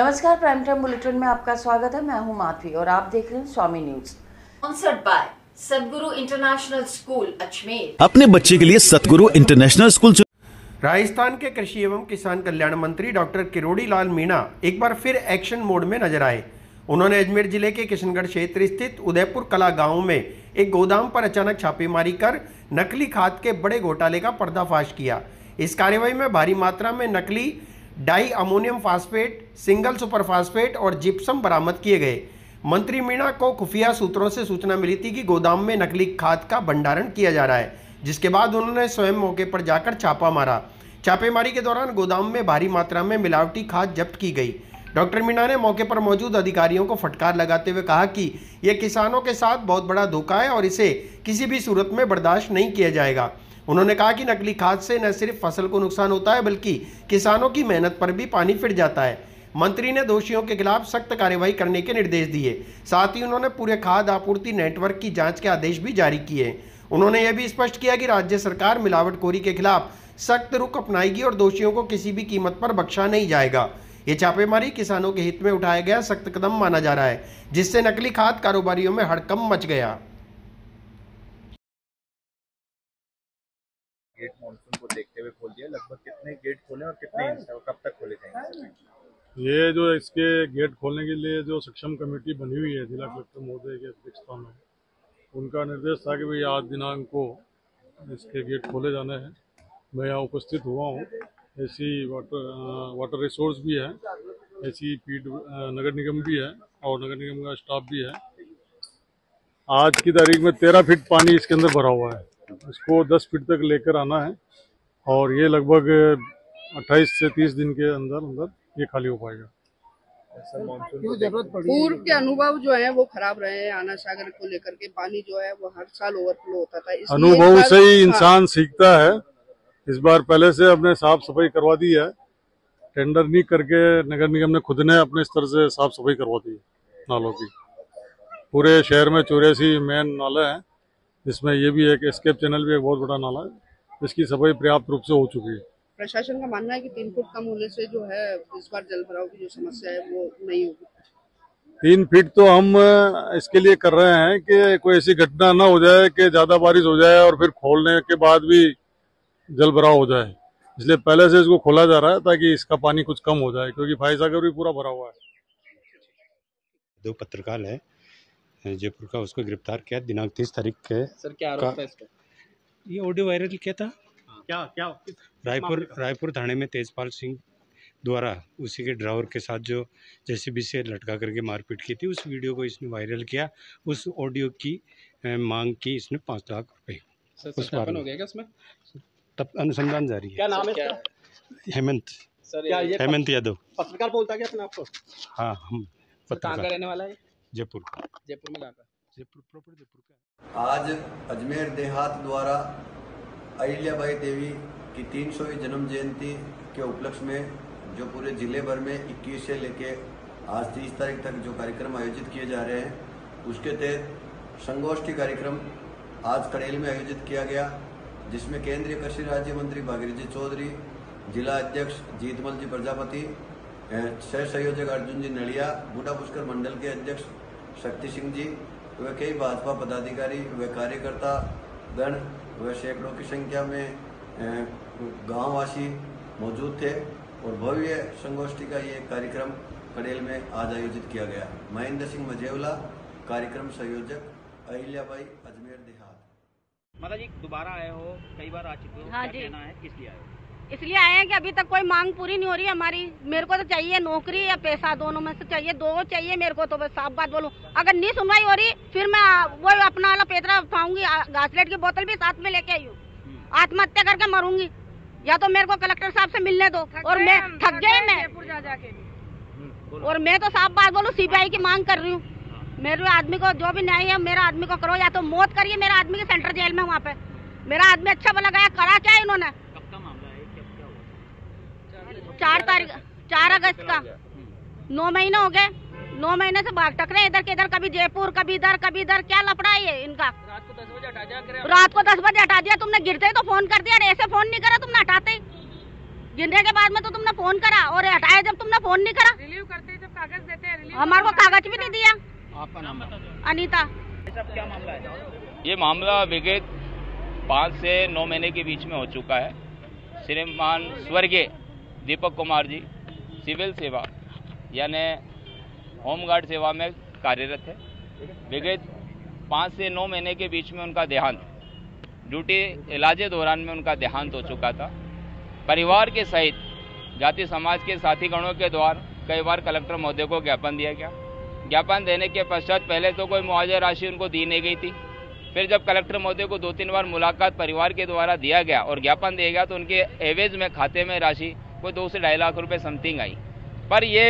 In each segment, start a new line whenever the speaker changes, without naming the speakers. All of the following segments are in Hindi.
नमस्कार, प्राइम टाइम बुलेटिन में आपका स्वागत है। मैं हूं माधवी और आप देख रहे हैं स्वामी news. Sponsored by Satguru international school Ajmer.
अपने बच्चे के लिए सतगुरु इंटरनेशनल स्कूल।
राजस्थान के कृषि एवं किसान कल्याण मंत्री डॉक्टर किरोड़ी लाल मीणा एक बार फिर एक्शन मोड में नजर आए। उन्होंने अजमेर जिले के किशनगढ़ क्षेत्र स्थित उदयपुर कला गांव में एक गोदाम पर अचानक छापेमारी कर नकली खाद के बड़े घोटाले का पर्दाफाश किया। इस कार्रवाई में भारी मात्रा में नकली di ammonium phosphate, single super phosphate और जिप्सम बरामद किए गए। मंत्री मीणा को खुफिया सूत्रों से सूचना मिली थी कि गोदाम में नकली खाद का भंडारण किया जा रहा है, जिसके बाद उन्होंने स्वयं मौके पर जाकर छापा मारा। छापेमारी के दौरान गोदाम में भारी मात्रा में मिलावटी खाद जब्त की गई। डॉक्टर मीणा ने मौके पर मौजूद अधिकारियों को फटकार लगाते हुए कहा कि यह किसानों के साथ बहुत बड़ा धोखा है और इसे किसी भी सूरत में बर्दाश्त नहीं किया जाएगा। उन्होंने कहा कि नकली खाद से न सिर्फ फसल को नुकसान होता है बल्कि किसानों की मेहनत पर भी पानी फिर जाता है। मंत्री ने दोषियों के खिलाफ सख्त कार्रवाई करने के निर्देश दिए। साथ ही उन्होंने पूरे खाद आपूर्ति नेटवर्क की जांच के आदेश भी जारी किए। उन्होंने यह भी स्पष्ट किया कि राज्य सरकार मिलावटखोरी के खिलाफ सख्त रुख अपनाएगी और दोषियों को किसी भी कीमत पर बख्शा नहीं जाएगा। ये छापेमारी किसानों के हित में उठाया गया सख्त कदम माना जा रहा है, जिससे नकली खाद कारोबारियों में हड़कंप मच गया।
गेट मानसून को देखते हुए खोल दिया। लगभग कितने गेट खोले और कितने कब तक खोले जाएंगे?
ये जो इसके गेट खोलने के लिए जो सक्षम कमेटी बनी हुई है जिला कलेक्टर महोदय की अध्यक्षता में, उनका निर्देश था कि भाई आज दिनांक को इसके गेट खोले जाने हैं। मैं यहाँ उपस्थित हुआ हूँ। ऐसी वाटर रिसोर्स भी है, ऐसी पीड नगर निगम भी है और नगर निगम का स्टाफ भी है। आज की तारीख में 13 फीट पानी इसके अंदर भरा हुआ है। इसको 10 फीट तक लेकर आना है और ये लगभग 28 से 30 दिन के अंदर ये खाली हो पाएगा।
पूर्व के अनुभव जो है वो खराब रहे हैं। आना सागर को लेकर के पानी जो है वो हर साल ओवरफ्लो होता था।
अनुभव से ही इंसान सीखता है। इस बार पहले से अपने साफ सफाई करवा दी है। टेंडर नहीं करके नगर निगम ने खुद ने अपने स्तर से साफ सफाई करवा दी है नालों की। पूरे शहर में 84 मेन नाले हैं, जिसमें ये भी एक एस्केप चैनल भी एक बहुत बड़ा नाला है। इसकी सफाई पर्याप्त रूप से हो चुकी है।
प्रशासन का मानना है कि 3 फुट कम होने से जो है इस बार जल भराव की जो समस्या है वो नहीं होगी।
3 फीट तो हम इसके लिए कर रहे हैं कि कोई ऐसी घटना ना हो जाए कि ज्यादा बारिश हो जाए और फिर खोलने के बाद भी जल भराव हो जाए। इसलिए पहले से इसको खोला जा रहा है ताकि इसका पानी कुछ कम हो जाए, क्योंकि फाई सागर भी पूरा भरा हुआ है।
2 पत्रकार है जयपुर का, उसको गिरफ्तार किया दिनांक 30 तारीख के।
सर क्या आरोप था इसका?
ये ऑडियो वायरल किया था।
क्या
रायपुर थाने में तेजपाल सिंह द्वारा उसी के ड्राइवर के साथ जो जेसीबी से लटका करके मारपीट की थी, उस वीडियो को इसने वायरल किया। उस ऑडियो की मांग की इसने 5 लाख रुपए।
उस बार हो गया क्या उसमें?
तब अनुसंधान जारी है।
क्या नाम है इसका?
हेमंत।
सर
हेमंत यादव।
पत्रकार बोलता क्या अपने आपको?
हाँ, हम
कहाँ का रहने वाला है?
जयपुर
में कहाँ का?
जयपुर प्रॉपर जयपुर का।
आज अजमेर देहात द्वारा अहिल्याबाई देवी की 300वीं जन्म जयंती के उपलक्ष्य में जो पूरे जिले भर में 21 से लेके आज 30 तारीख तक जो कार्यक्रम आयोजित किए जा रहे हैं, उसके तहत संगोष्ठी कार्यक्रम आज कड़ेल में आयोजित किया गया, जिसमें केंद्रीय कृषि राज्य मंत्री भागीरथी चौधरी, जिला अध्यक्ष जीतमल जी प्रजापति, सह संयोजक अर्जुन जी नड़िया, बूढ़ा पुष्कर मंडल के अध्यक्ष शक्ति सिंह जी व कई भाजपा पदाधिकारी व कार्यकर्ता गण व सैकड़ों की संख्या में गांववासी मौजूद थे और भव्य संगोष्ठी का ये कार्यक्रम कड़ेल में आज आयोजित किया गया। महेंद्र सिंह मजेवला, कार्यक्रम संयोजक, अहिल्याबाई, अजमेर देहात।
माता जी दोबारा आए हो, कई बार आ चुके हो।
हाँ
क्या
जी।
कहना है, किस लिए आए हो?
इसलिए आए हैं कि अभी तक कोई मांग पूरी नहीं हो रही है हमारी। मेरे को तो चाहिए नौकरी या पैसा, दोनों में से चाहिए, दो चाहिए मेरे को। तो बस साफ बात बोलूं, अगर नहीं सुनवाई हो रही फिर मैं वो अपना वाला पेतरा उठाऊंगी, घासलेट की बोतल भी साथ में लेके आई हूँ। आत्महत्या करके मरूंगी, या तो मेरे को कलेक्टर साहब से मिलने दो। और मैं थक गई मैं, और मैं तो साफ बात बोलूं सीबीआई की मांग कर रही हूँ। मेरे आदमी को जो भी न्याय है मेरा आदमी को करो, या तो मौत करिए मेरा आदमी की सेंट्रल जेल में। वहाँ पे मेरा आदमी अच्छा भला गया, करा क्या इन्होंने? 4 अगस्त का 9 महीने हो गए। 9 महीने से भाग टकरे इधर के इधर, कभी जयपुर कभी इधर क्या लफड़ा है ये इनका। रात को 10 बजे हटा दिया तुमने, गिरते ही तो फोन कर दिया, ऐसे फोन नहीं करा तुमने हटाते ही। गिरने के बाद में तो तुमने फोन करा और हटाया जब तुमने फोन नहीं करा।
रिलीव करते जब कागज देते हैं,
हमारे को कागज भी नहीं दिया।
आपका नाम बताओ।
अनीता।
क्या मामला है?
ये मामला विगत 5 से 9 महीने के बीच में हो चुका है। श्रीमान स्वर्गीय दीपक कुमार जी सिविल सेवा यानी होमगार्ड सेवा में कार्यरत है। विगत 5 से 9 महीने के बीच में उनका देहांत, ड्यूटी इलाज दौरान में उनका देहांत हो चुका था। परिवार के सहित जाति समाज के साथी गणों के द्वारा कई बार कलेक्टर महोदय को ज्ञापन दिया गया। ज्ञापन देने के पश्चात पहले तो कोई मुआवजा राशि उनको दी नहीं गई थी। फिर जब कलेक्टर महोदय को 2-3 बार मुलाकात परिवार के द्वारा दिया गया और ज्ञापन दिया गया तो उनके एवज में खाते में राशि कोई 2 से 2.5 लाख रुपए समथिंग आई। पर ये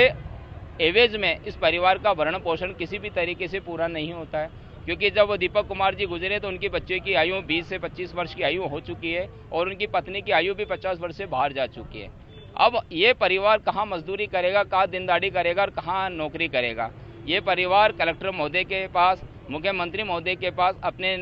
एवज में इस परिवार का भरण पोषण किसी भी तरीके से पूरा नहीं होता है, क्योंकि जब वो दीपक कुमार जी गुजरे तो उनके बच्चे की आयु 20 से 25 वर्ष की आयु हो चुकी है और उनकी पत्नी की आयु भी 50 वर्ष से बाहर जा चुकी है। अब ये परिवार कहाँ मजदूरी करेगा, कहाँ दिनदाड़ी करेगा और कहाँ नौकरी करेगा। ये परिवार कलेक्टर महोदय के पास, मुख्यमंत्री महोदय के पास अपने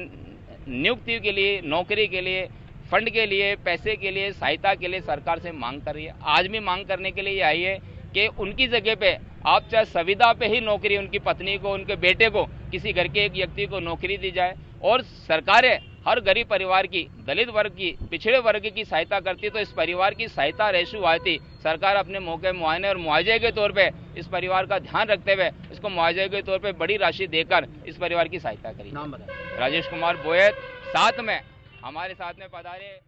नियुक्ति के लिए, नौकरी के लिए, फंड के लिए, पैसे के लिए, सहायता के लिए सरकार से मांग कर रही है। आज भी मांग करने के लिए आई है कि उनकी जगह पे आप चाहे संविदा पे ही नौकरी उनकी पत्नी को, उनके बेटे को, किसी घर के एक व्यक्ति को नौकरी दी जाए और सरकारें हर गरीब परिवार की, दलित वर्ग की, पिछड़े वर्ग की सहायता करती है। तो इस परिवार की सहायता रेशु आती सरकार अपने मौके मुआयने और मुआवजे के तौर पे इस परिवार का ध्यान रखते हुए इसको मुआवजे के तौर पे बड़ी राशि देकर इस परिवार की सहायता करी।
नाम बताएं।
राजेश कुमार बोयत साथ में हमारे साथ में पधारे।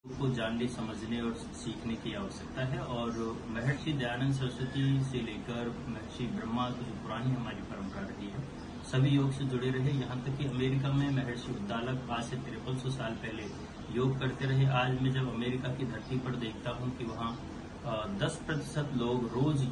को जानने, समझने और सीखने की आवश्यकता है और महर्षि दयानंद सरस्वती से लेकर महर्षि ब्रह्मा की जो पुरानी हमारी परंपरा रही है, सभी योग से जुड़े रहे। यहाँ तक कि अमेरिका में महर्षि उद्दालक आज से 5300 साल पहले योग करते रहे। आज मैं जब अमेरिका की धरती पर देखता हूँ कि वहाँ 10% लोग रोज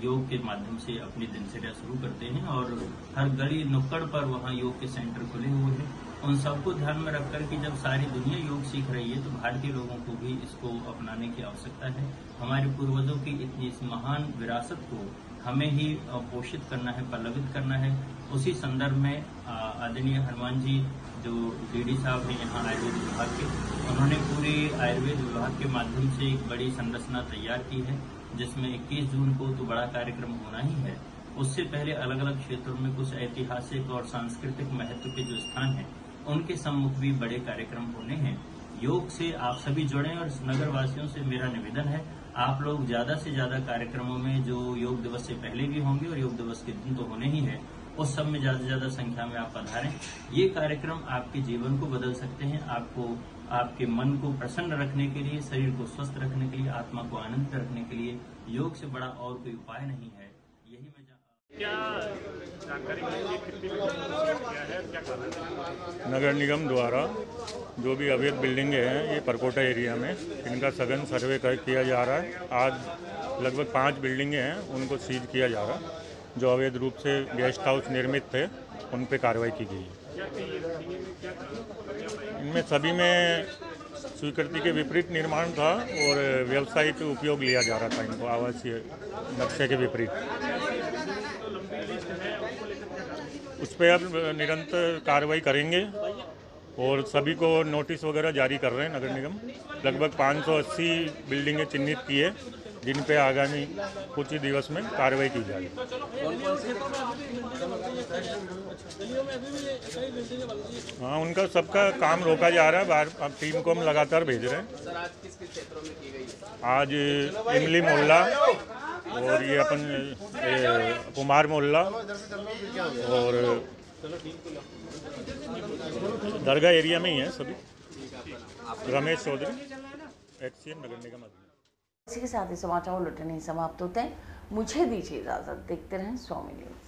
योग के माध्यम से अपनी दिनचर्या शुरू करते हैं और हर गली नुक्कड़ पर वहाँ योग के सेंटर खुले हुए हैं। उन सबको ध्यान में रखकर कि जब सारी दुनिया योग सीख रही है तो भारतीय लोगों को भी इसको अपनाने की आवश्यकता है। हमारे पूर्वजों की इतनी इस महान विरासत को हमें ही पोषित करना है, पल्लवित करना है। उसी संदर्भ में आदरणीय हनुमान जी जो डीडी साहब हैं यहाँ आयुर्वेद विभाग के, उन्होंने पूरे आयुर्वेद विभाग के माध्यम से एक बड़ी संरचना तैयार की है जिसमें 21 जून को तो बड़ा कार्यक्रम होना ही है। उससे पहले अलग अलग क्षेत्रों में कुछ ऐतिहासिक और सांस्कृतिक महत्व के जो स्थान हैं उनके सम्मुख भी बड़े कार्यक्रम होने हैं। योग से आप सभी जुड़े और नगर वासियों से मेरा निवेदन है आप लोग ज्यादा से ज्यादा कार्यक्रमों में जो योग दिवस से पहले भी होंगे और योग दिवस के दिन तो होने ही है, उस सब में ज्यादा से ज्यादा संख्या में आप पधारें। ये कार्यक्रम आपके जीवन को बदल सकते हैं, आपको आपके मन को प्रसन्न रखने के लिए, शरीर को स्वस्थ रखने के लिए, आत्मा को आनंदित रखने के लिए योग से बड़ा और कोई उपाय नहीं है। यही मैं
नगर निगम द्वारा जो भी अवैध बिल्डिंगें हैं ये परकोटा एरिया में, इनका सघन सर्वे किया जा रहा है। आज लगभग 5 बिल्डिंगें हैं उनको सीज किया जा रहा है। जो अवैध रूप से गेस्ट हाउस निर्मित थे उन पे कार्रवाई की गई है। इनमें सभी में स्वीकृति के विपरीत निर्माण था और व्यावसायिक उपयोग लिया जा रहा था इनको, आवासीय नक्शे के विपरीत। उस पर अब निरंतर कार्रवाई करेंगे और सभी को नोटिस वगैरह जारी कर रहे हैं नगर निगम। लगभग 580 बिल्डिंगें चिन्हित की है जिन पे आगामी कुछ ही दिवस में कार्रवाई की जाएगी। हाँ, उनका सबका काम रोका जा रहा है। बाहर अब टीम को हम लगातार भेज रहे हैं। आज इमली मोहल्ला और ये अपन कुमार मोहल्ला और दरगाह एरिया में ही है सभी। रमेश चौधरी, एक्सीएन नगर निगम।
इसी के साथ ही समाचार बुलेटिन समाप्त होते हैं। मुझे दीजिए इजाजत, देखते रहें स्वामी न्यूज।